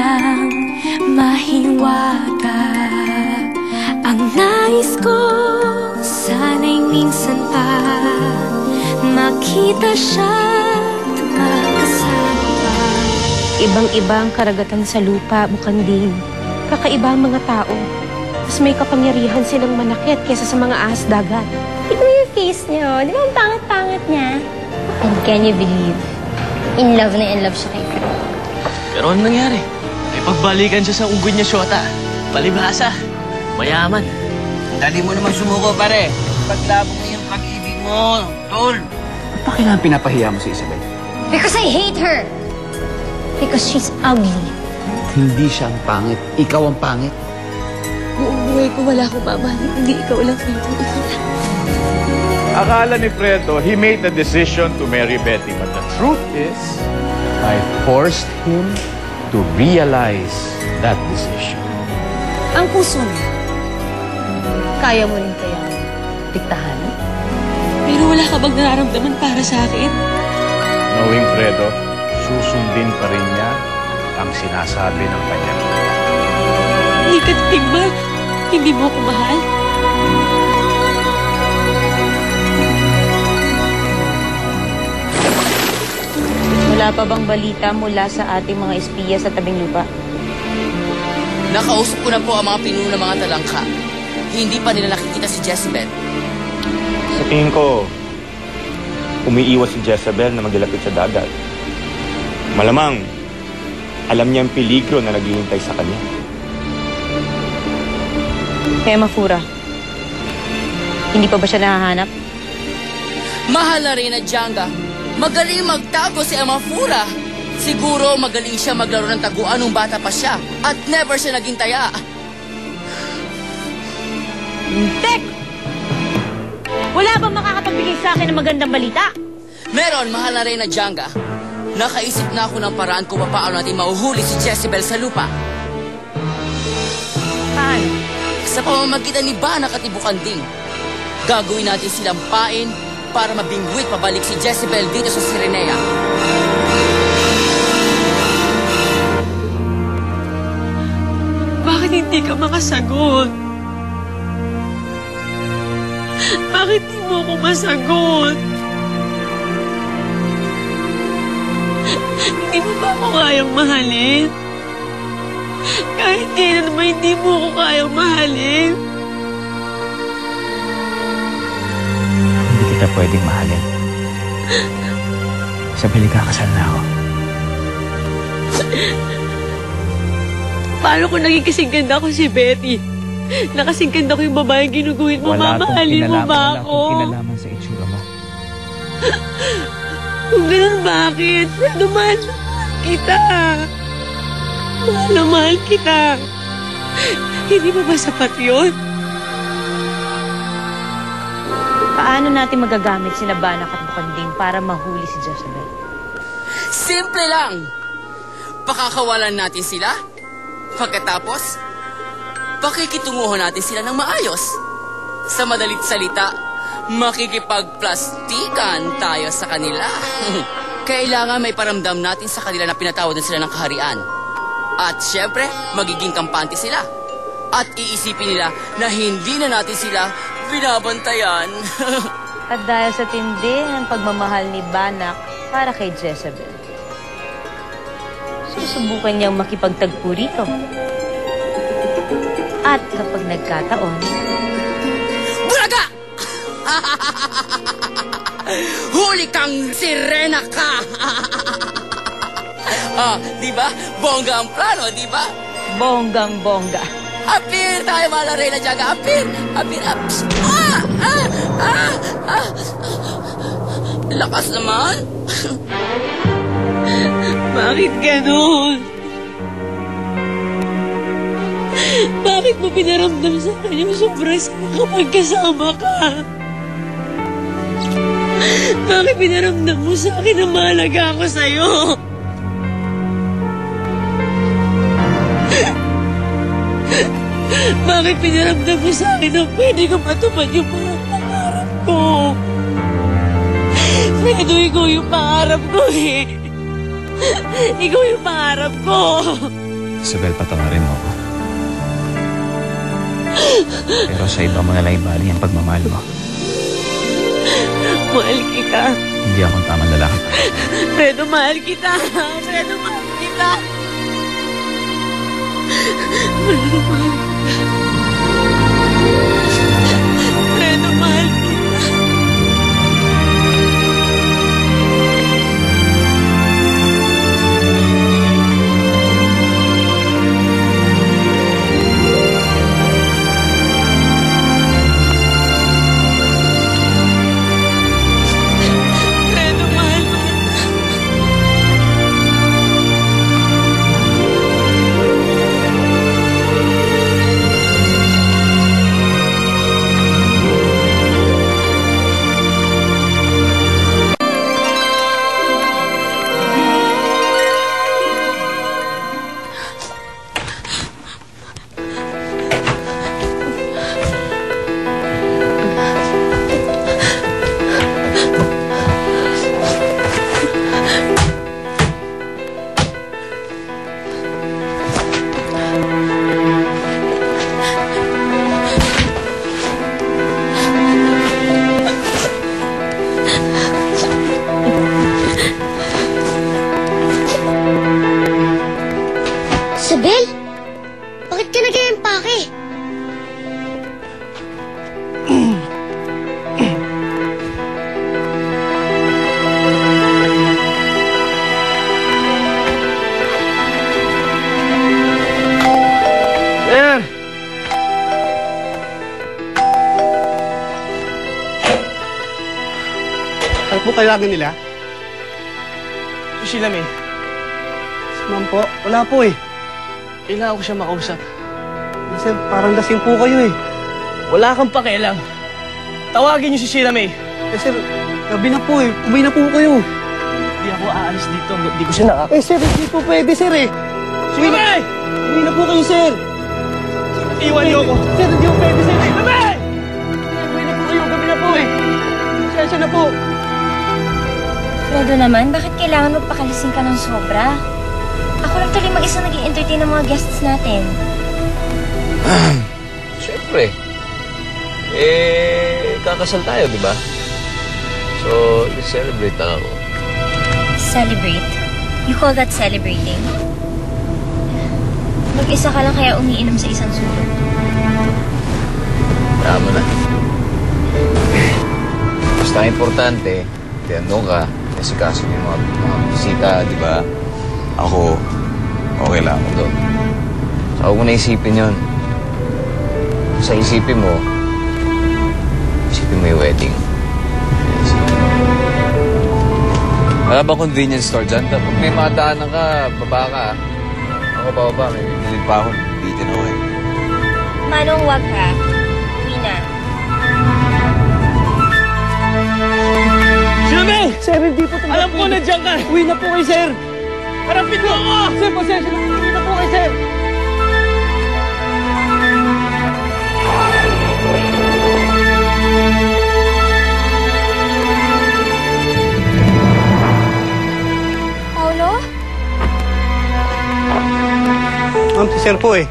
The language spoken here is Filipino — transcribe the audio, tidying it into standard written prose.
lang mahiwaga. Ang nais ko sana'y minsan pa makita siya't makasama pa. Ibang-ibang karagatan sa lupa, Bukanding. Kakaiba ang mga tao. Mas may kapangyarihan silang manakit kaysa sa mga ahas dagat. Tignan mo yung face niyo. Di ba ang pangit-pangit niya? And can you believe? In love siya kay Fred. Pero ano nangyari? May pagbalikan siya sa unggoy niya, Shota. Palibhasa. Mayaman. Dali mo naman sumuko, pare. Paglabog mo yung pag-ibig mo, tol. Ba't pa kailangan pinapahiya mo si Isabel? Because I hate her! Because she's ugly. Hindi siya ang pangit. Ikaw ang pangit. Buong buhay ko wala akong mamahalin. Hindi ikaw lang, Fredo. Ikaw lang. Akala ni Fredo, he made the decision to marry Betty. But the truth is, I forced him to realize that decision. Ang puso mo, kaya mo rin kaya diktahan? Pero wala ka bang nararamdaman para sa akin? Knowing Fredo, susundin pa rin niya ang sinasabi ng kanya. Hindi ka titig ba? Hindi mo ako mahal? Wala pa bang balita mula sa ating mga espiya sa tabing lupa? Nakausap ko na po ang mga pinuno ng mga talangka. Hindi pa nila nakikita si Jezebel. Sa tingin ko, umiiwas si Jezebel na maglapit sa dagat. Malamang, alam niya ang peligro na naghihintay sa kanya. Kaya Mafura, hindi pa ba siya nahahanap? Mahal na rin na Janga. Magaling magtago si Amafura. Siguro magaling siya maglaro ng taguan nung bata pa siya. At never siya naging taya. Tek! Wala bang makakapagbigay sa akin ng magandang balita? Meron, mahal na rin na Janga. Nakaisip na ako ng paraan kung paano natin mahuhuli si Jezebel sa lupa. Paano? Sa pamamagitan ni Banak at ni Bukanding. Gagawin natin silang pain para mabingwit pabalik si Jezebel dito sa Sirenea. Bakit hindi ka makasagot? Bakit hindi mo ako masagot? Hindi mo ba ako kayang mahalin? Kahit kailan naman hindi mo ako kayang mahalin? Hindi kita pwedeng mahalin. Isabel, kakasal na ako. Paano kung naging kasing ganda ko si Betty? Nakasing ganda ko yung babaeng ginuguhit mo, mamahalin mo ba ako? Wala akong kinalaman sa itsura mo. Kung ganun, bakit? Pero mahal kita. Mahal na mahal kita. Hindi ba ba sapat yun? Paano natin magagamit si Banak at Bukanding para mahuli si Jezebel? Simple lang. Pakakawalan natin sila. Pagkatapos, pakikitunguhan natin sila ng maayos. Sa madalit salita, makikipagplastikan tayo sa kanila. Kailangan may paramdam natin sa kanila na pinatawadan sila ng kaharian. At syempre, magiging kampante sila. At iisipin nila na hindi na natin sila binabantayan. At dahil sa tindi ng pagmamahal ni Banak para kay Jezebel, susubukan niyang makipagtagpo rito. At kapag nagkataon, Bulaga! Huli kang sirena ka! Di ba? Bongga ang plano, di ba? bonggang-bongga. Apir tayo, mahal na Reyna Jaga. Apir! Apir! Lakas naman. Bakit ganun? Bakit mo pinaramdam sa akin yung sobrang sama kapag kasama ka? Bakit pinaramdam mo sa akin na mahalaga ako sa'yo? Bakit pinaramdam mo sa akin na pwede ko matupad yung mga pangarap ko? Pwede ikaw yung pangarap ko eh. Ikaw yung pangarap ko. Isabel, patawarin mo ako. Pero sa iba mo na lang ibali ang pagmamahal mo. Mahal kita. Hindi ako ang tamang lalaki. Fredo, mahal kita. Fredo, mahal kita. Fredo, mahal kita. Fredo, mahal kita. Fredo, mahal kita. Isabel? Bakit ka nag-empake? Sir! Ano po kailangan nila? Si Sheila May. Si ma'am po? Wala po eh. Kailangan ko siya makausap. Sir, parang lasing po kayo eh. Wala kang pakialam. Tawagin niyo si Sheila May. Eh sir, gabi na po eh. Kumain na po kayo. Hindi ako aalis dito. Hindi ko siya Eh sir, hindi po pwede sir eh. Sheila May! Kumain na po kayo sir. Iwan niyo ako. Sir, hindi po pwede sir eh. Sheila May! Kumain na po kayo, gabi na po eh. Sensya na po. Fredo naman, bakit kailangan magpakalising ka ng sobra? Ako lang tuloy mag-isa nag-i-entertain ng mga guests natin. Siyempre. Kakasal tayo, di ba? So, i-celebrate lang ako. Celebrate? You call that celebrating? Mag-isa ka lang kaya umiinom sa isang sulok. Tama na. Basta importante, tiyando ka, nasikaso yung mga bisita, di ba? Ako, okay lang ako doon. So, huwag mo na isipin yun. Sa isipin mo yung wedding. Wala ba convenience store dyan? Pag may madaanan ka, baba ka. Ako bababa, may bilid pa ako. Bitin ako eh. Manong wag ha. Uwi na. Sheila May! Sir, hindi po Alam ko na dyan ka! Uwi na po kayo sir. Harapin mo ako! Sir, pasensya na. Uwi na po kayo sir. Paolo? Ma'am, si sir po eh.